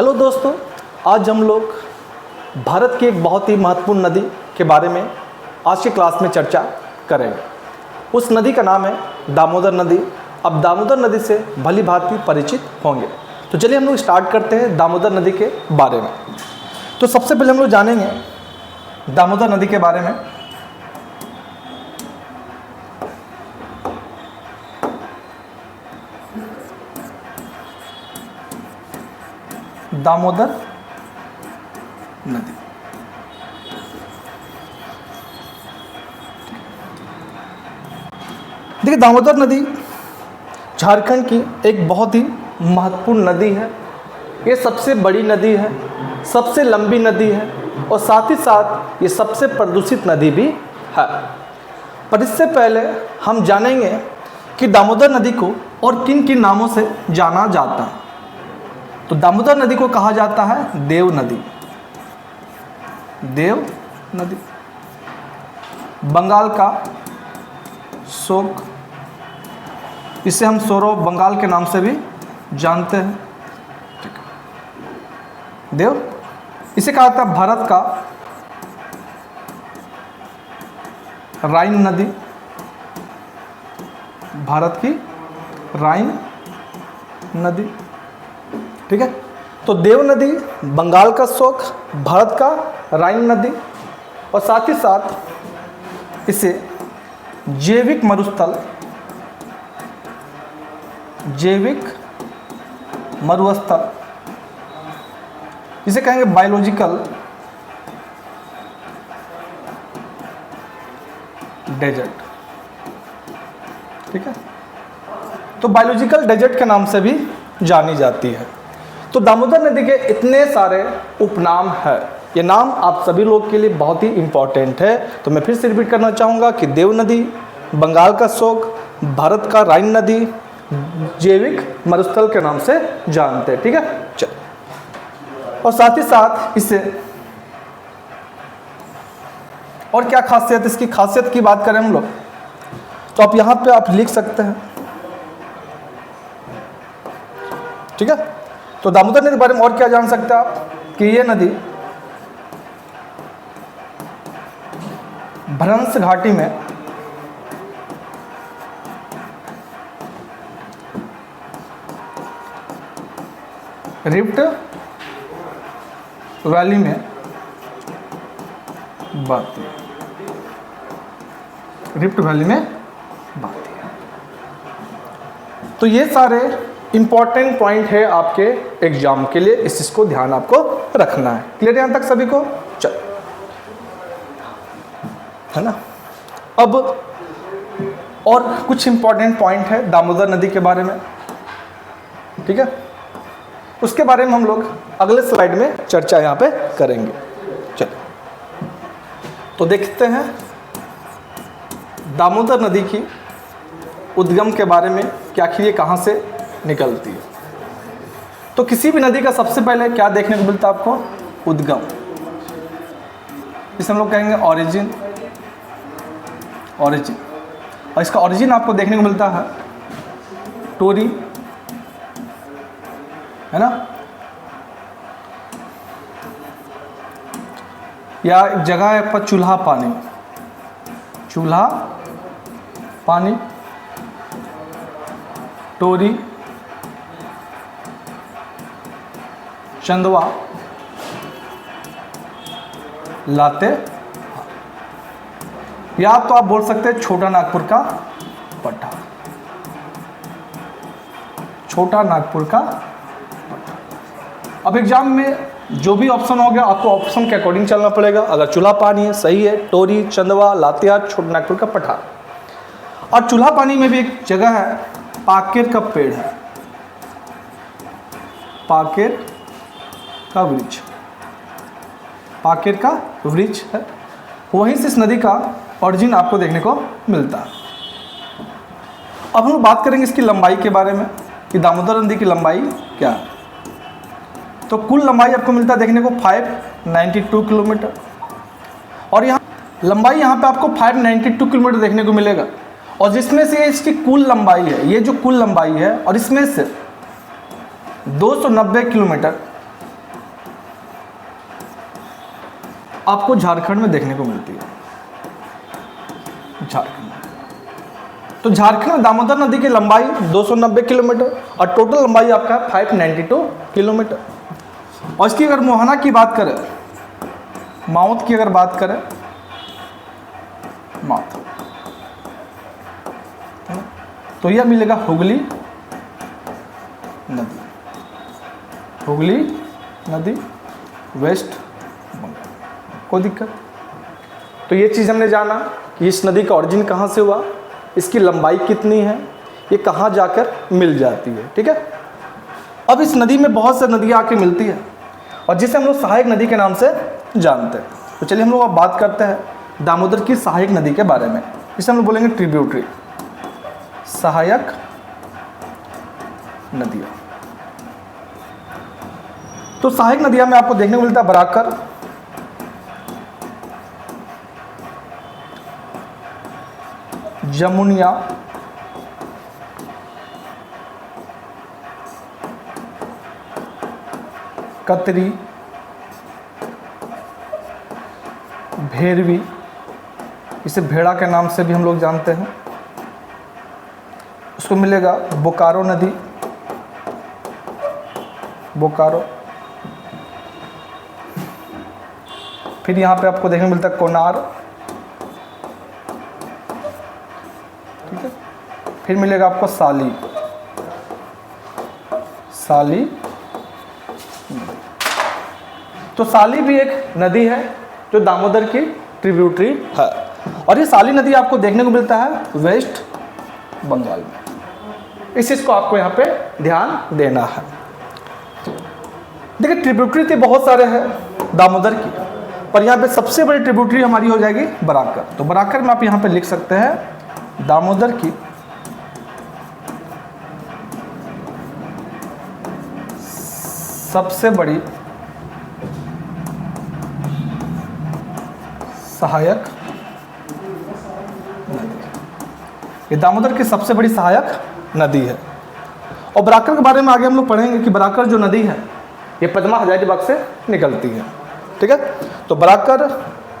Hello दोस्तों, आज हम लोग भारत की एक बहुत ही महत्वपूर्ण नदी के बारे में आज की क्लास में चर्चा करेंगे। उस नदी का नाम है दामोदर नदी। अब दामोदर नदी से भली भांति परिचित होंगे, तो चलिए हम लोग स्टार्ट करते हैं दामोदर नदी के बारे में। तो सबसे पहले हम लोग जानेंगे दामोदर नदी के बारे में। दामोदर नदी देखिए, दामोदर नदी झारखंड की एक बहुत ही महत्वपूर्ण नदी है। ये सबसे बड़ी नदी है, सबसे लंबी नदी है और साथ ही साथ ये सबसे प्रदूषित नदी भी है। पर इससे पहले हम जानेंगे कि दामोदर नदी को और किन किन नामों से जाना जाता है। तो दामोदर नदी को कहा जाता है देव नदी। देव नदी, बंगाल का शोक, इसे हम सोरो बंगाल के नाम से भी जानते हैं। देव, इसे कहा जाता है भारत का राइन नदी। भारत की राइन नदी, ठीक है। तो देव नदी, बंगाल का शोक, भारत का राइन नदी और साथ ही साथ इसे जैविक मरुस्थल, जैविक मरुस्थल इसे कहेंगे बायोलॉजिकल डेजर्ट, ठीक है। तो बायोलॉजिकल डेजर्ट के नाम से भी जानी जाती है। तो दामोदर नदी के इतने सारे उपनाम है, ये नाम आप सभी लोग के लिए बहुत ही इंपॉर्टेंट है। तो मैं फिर से रिपीट करना चाहूँगा कि देव नदी, बंगाल का शोक, भारत का राइन नदी, जैविक मरुस्थल के नाम से जानते हैं, ठीक है। चल, और साथ ही साथ इसे और क्या खासियत, इसकी खासियत की बात करें हम लोग तो आप यहाँ पे आप लिख सकते हैं, ठीक है। तो दामोदर नदी के बारे में और क्या जान सकते हैं आप कि ये नदी भ्रंश घाटी में रिफ्ट वैली में बहती है। रिफ्ट वैली में बहती है। तो ये सारे इंपॉर्टेंट पॉइंट है आपके एग्जाम के लिए, इस चीज को ध्यान आपको रखना है। क्लियर यहां तक सभी को? चल, है ना। अब और कुछ इंपॉर्टेंट पॉइंट है दामोदर नदी के बारे में, ठीक है। उसके बारे में हम लोग अगले स्लाइड में चर्चा यहां पे करेंगे। चल, तो देखते हैं दामोदर नदी की उद्गम के बारे में कि आखिर ये कहां से निकलती है। तो किसी भी नदी का सबसे पहले क्या देखने को मिलता है आपको? उद्गम। इसे हम लोग कहेंगे ऑरिजिन। ऑरिजिन, और इसका ऑरिजिन आपको देखने को मिलता है टोरी, है ना, या एक जगह है पर चूल्हा पानी। चूल्हा पानी, टोरी, चंदवा, लाते, या तो आप बोल सकते हैं छोटा नागपुर का पट्टा। छोटा नागपुर का पट्टा। अब एग्जाम में जो भी ऑप्शन हो गया आपको ऑप्शन के अकॉर्डिंग चलना पड़ेगा। अगर चूल्हा पानी है सही है, टोरी, चंदवा, लातेहार, छोटा नागपुर का पट्टा। और चूल्हा पानी में भी एक जगह है, पाकेर का पेड़ है, पाकेर का वृक्ष। पाकेर का वृक्ष है, वहीं से इस नदी का ऑरिजिन आपको देखने को मिलता है। अब हम बात करेंगे इसकी लंबाई के बारे में कि दामोदर नदी की लंबाई क्या है। तो कुल लंबाई आपको मिलता है देखने को 592 किलोमीटर, और यहाँ लंबाई यहाँ पे आपको 592 किलोमीटर देखने को मिलेगा। और जिसमें से इसकी कुल लंबाई है, ये जो कुल लंबाई है, और इसमें से 290 किलोमीटर आपको झारखंड में देखने को मिलती है। झारखंड, तो झारखंड में दामोदर नदी की लंबाई 290 किलोमीटर और टोटल लंबाई आपका 592 किलोमीटर। और इसकी अगर मोहना की बात करें, माउथ की अगर बात करें, माउथ, तो यह मिलेगा हुगली नदी, हुगली नदी, वेस्ट बंगाल। कोई दिक्कत? तो ये चीज़ हमने जाना कि इस नदी का ओरिजिन कहाँ से हुआ, इसकी लंबाई कितनी है, ये कहाँ जाकर मिल जाती है। ठीक है, अब इस नदी में बहुत सी नदियाँ आके मिलती है और जिसे हम लोग सहायक नदी के नाम से जानते हैं। तो चलिए हम लोग अब बात करते हैं दामोदर की सहायक नदी के बारे में, जिसे हम लोग बोलेंगे ट्रिब्यूटरी, सहायक नदियाँ। तो सहायक नदियाँ में आपको देखने को मिलता है बराकर, जमुनिया, कतरी, भेरवी, इसे भेड़ा के नाम से भी हम लोग जानते हैं। उसको मिलेगा बोकारो नदी, बोकारो। फिर यहाँ पे आपको देखने को मिलता है कोनार, ठीक है। फिर मिलेगा आपको साली, साली। तो साली भी एक नदी है जो दामोदर की ट्रिब्यूटरी है और ये साली नदी आपको देखने को मिलता है वेस्ट बंगाल में। इस चीज़ को आपको यहाँ पे ध्यान देना है। देखिए ट्रिब्यूटरी तो बहुत सारे हैं दामोदर की, पर यहाँ पे सबसे बड़ी ट्रिब्यूटरी हमारी हो जाएगी बराकर। तो बराकर में आप यहाँ पे लिख सकते हैं दामोदर की सबसे बड़ी सहायक नदी, ये दामोदर की सबसे बड़ी सहायक नदी है। और बराकर के बारे में आगे हम लोग पढ़ेंगे कि बराकर जो नदी है ये पद्मा हजारीबाग से निकलती है। ठीक है, तो बराकर,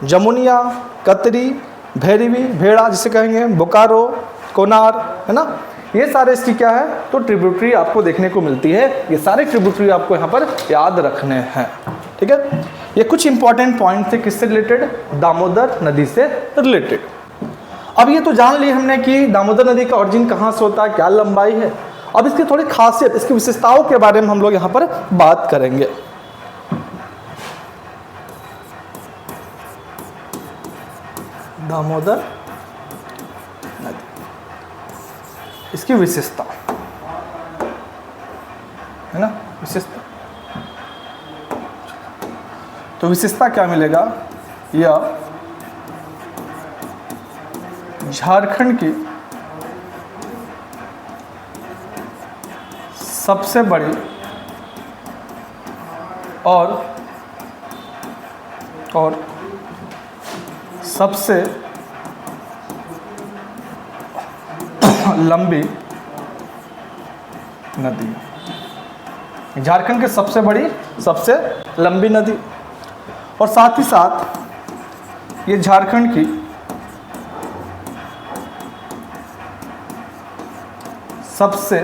जमुनिया, कतरी, भैरवी, भेड़ा जिसे कहेंगे, बोकारो, कोनार, है ना, ये सारे इसकी क्या है तो ट्रिब्यूटरी आपको देखने को मिलती है। ये सारे ट्रिब्यूटरी आपको यहाँ पर याद रखने हैं। ठीक है, ये कुछ इंपॉर्टेंट पॉइंट थे किससे रिलेटेड, दामोदर नदी से रिलेटेड। अब ये तो जान ली हमने कि दामोदर नदी का ओरिजिन कहाँ से होता है, क्या लंबाई है। अब इसकी थोड़ी खासियत, इसकी विशेषताओं के बारे में हम लोग यहाँ पर बात करेंगे। दामोदर नदी, इसकी विशेषता है ना, विशेषता। तो विशेषता क्या मिलेगा, यह झारखंड की सबसे बड़ी और सबसे लंबी नदी, झारखंड की सबसे बड़ी सबसे लंबी नदी। और साथ ही साथ ये झारखंड की सबसे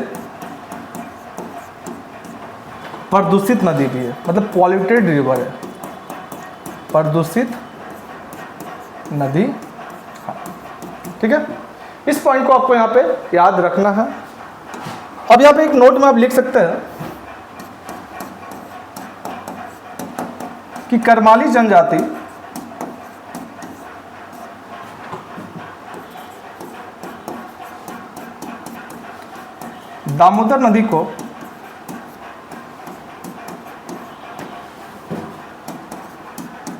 प्रदूषित नदी भी है, मतलब पॉल्यूटेड रिवर है, प्रदूषित नदी। हाँ, ठीक है, इस पॉइंट को आपको यहाँ पे याद रखना है। अब यहाँ पे एक नोट में आप लिख सकते हैं कि करमाली जनजाति दामोदर नदी को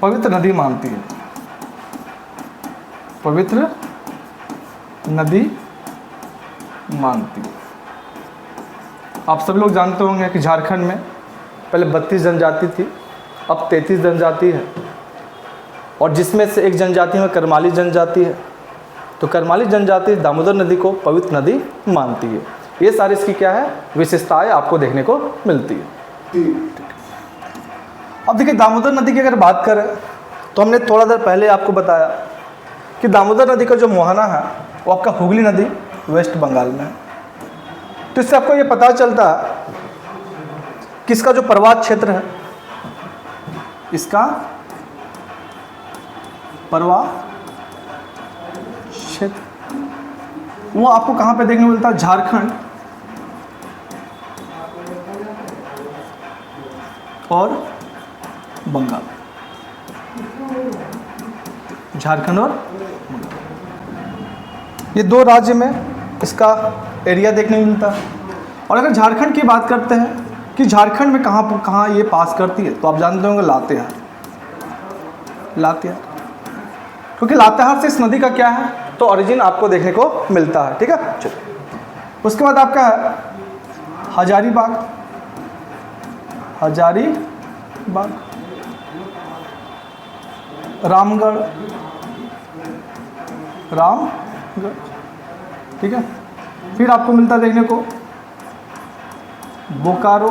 पवित्र नदी मानती है, पवित्र नदी मानती है। आप सभी लोग जानते होंगे कि झारखंड में पहले 32 जनजाति थी, अब 33 जनजाति है और जिसमें से एक जनजाति में करमाली जनजाति है। तो करमाली जनजाति दामोदर नदी को पवित्र नदी मानती है। ये सारी इसकी क्या है विशेषताएं आपको देखने को मिलती है। अब देखिए दामोदर नदी की अगर बात करें तो हमने थोड़ा देर पहले आपको बताया कि दामोदर नदी का जो मुहाना है वो आपका हुगली नदी वेस्ट बंगाल में है। तो इससे आपको ये पता चलता है कि इसका जो प्रवाह क्षेत्र है, इसका प्रवाह क्षेत्र वो आपको कहाँ पे देखने को मिलता है? झारखंड और बंगाल, झारखंड और ये दो राज्य में इसका एरिया देखने को मिलता है। और अगर झारखंड की बात करते हैं कि झारखंड में कहाँ ये पास करती है, तो आप जानते होंगे लातेहार, क्योंकि लातेहार से इस नदी का क्या है तो ओरिजिन आपको देखने को मिलता है। ठीक है, चलिए उसके बाद आपका है हजारीबाग, रामगढ़, ठीक है। फिर आपको मिलता है देखने को बोकारो,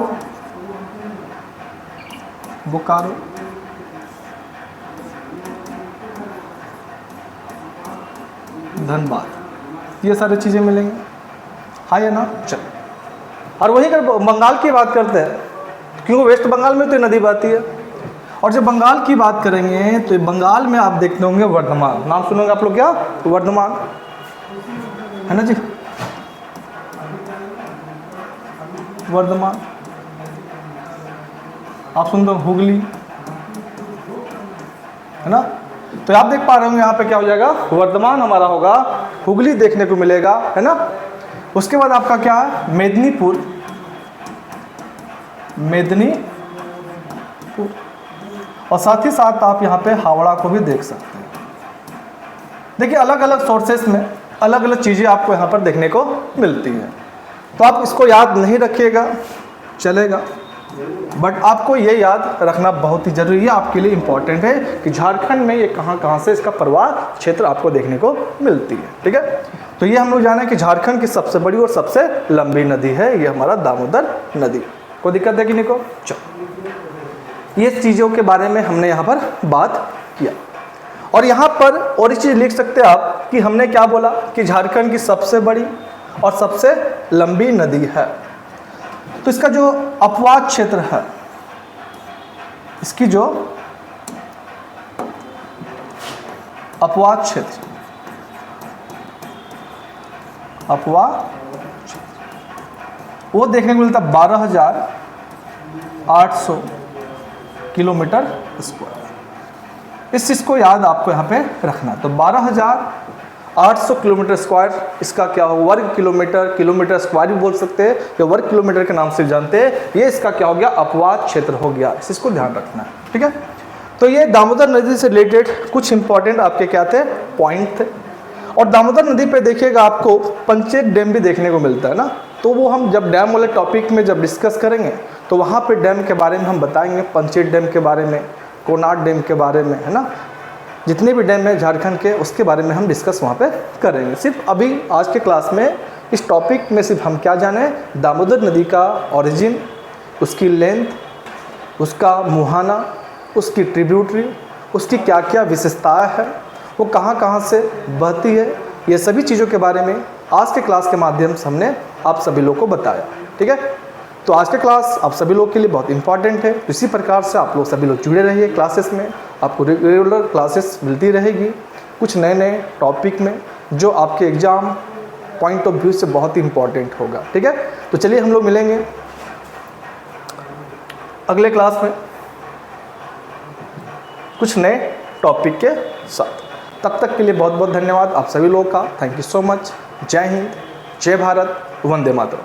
धनबाद, ये सारी चीज़ें मिलेंगी। हाँ या ना? चलो, और वहीं अगर बंगाल की बात करते हैं, क्योंकि वेस्ट बंगाल में तो नदी बहती है, और जब बंगाल की बात करेंगे तो बंगाल में आप देखते होंगे वर्धमान, नाम सुनोगे आप लोग क्या? वर्धमान, है ना जी, वर्धमान। आप सुनते हो हुगली, है ना। तो आप देख पा रहे होंगे यहाँ पे क्या हो जाएगा, वर्धमान हमारा होगा, हुगली देखने को मिलेगा, है ना। उसके बाद आपका क्या है? मेदिनीपुर, और साथ ही साथ आप यहाँ पे हावड़ा को भी देख सकते हैं। देखिए अलग अलग सोर्सेस में अलग अलग चीज़ें आपको यहाँ पर देखने को मिलती हैं। तो आप इसको याद नहीं रखिएगा चलेगा, बट आपको ये याद रखना बहुत ही जरूरी है, आपके लिए इम्पॉर्टेंट है कि झारखंड में ये कहाँ से इसका प्रवाह क्षेत्र आपको देखने को मिलती है। ठीक है, तो ये हम लोग जाने कि झारखंड की सबसे बड़ी और सबसे लंबी नदी है ये हमारा दामोदर नदी। कोई दिक्कत है कि नहीं को? चलो, ये चीज़ों के बारे में हमने यहाँ पर बात किया, और यहाँ पर और एक चीज़ लिख सकते हैं आप कि हमने क्या बोला कि झारखंड की सबसे बड़ी और सबसे लंबी नदी है। तो इसका जो अपवाह क्षेत्र है, इसकी जो अपवाह क्षेत्र, वो देखने को मिलता 12,800 किलोमीटर स्क्वायर। इस चीज़ को याद आपको यहाँ पे रखना। तो 12,800 किलोमीटर स्क्वायर, इसका क्या हो, वर्ग किलोमीटर, किलोमीटर स्क्वायर भी बोल सकते हैं या वर्ग किलोमीटर के नाम से जानते हैं, ये इसका क्या हो गया, अपवाह क्षेत्र हो गया। इस चीज़ को ध्यान रखना है। ठीक है, तो ये दामोदर नदी से रिलेटेड कुछ इंपॉर्टेंट आपके क्या थे, पॉइंट थे। और दामोदर नदी पे देखिएगा आपको पंचेत डैम भी देखने को मिलता है ना, तो वो हम जब डैम वाले टॉपिक में जब डिस्कस करेंगे तो वहाँ पे डैम के बारे में हम बताएंगे, पंचेत डैम के बारे में, कोनाट डैम के बारे में, है ना, जितने भी डैम है झारखंड के उसके बारे में हम डिस्कस वहाँ पे करेंगे। सिर्फ अभी आज के क्लास में इस टॉपिक में सिर्फ हम क्या जाने, दामोदर नदी का ओरिजिन, उसकी लेंथ, उसका मुहाना, उसकी ट्रिब्यूटरी, उसकी क्या क्या विशेषताएं है, वो कहाँ से बहती है, ये सभी चीज़ों के बारे में आज के क्लास के माध्यम से हमने आप सभी लोग को बताया। ठीक है, तो आज के क्लास आप सभी लोग के लिए बहुत इंपॉर्टेंट है। इसी प्रकार से आप लोग सभी लोग जुड़े रहिए क्लासेस में, आपको रेगुलर क्लासेस मिलती रहेगी कुछ नए नए टॉपिक में जो आपके एग्ज़ाम पॉइंट ऑफ व्यू से बहुत ही इंपॉर्टेंट होगा। ठीक है, तो चलिए हम लोग मिलेंगे अगले क्लास में कुछ नए टॉपिक के साथ। तब तक के लिए बहुत बहुत धन्यवाद आप सभी लोगों का। Thank you so much. जय हिंद, जय भारत, वंदे मातरम।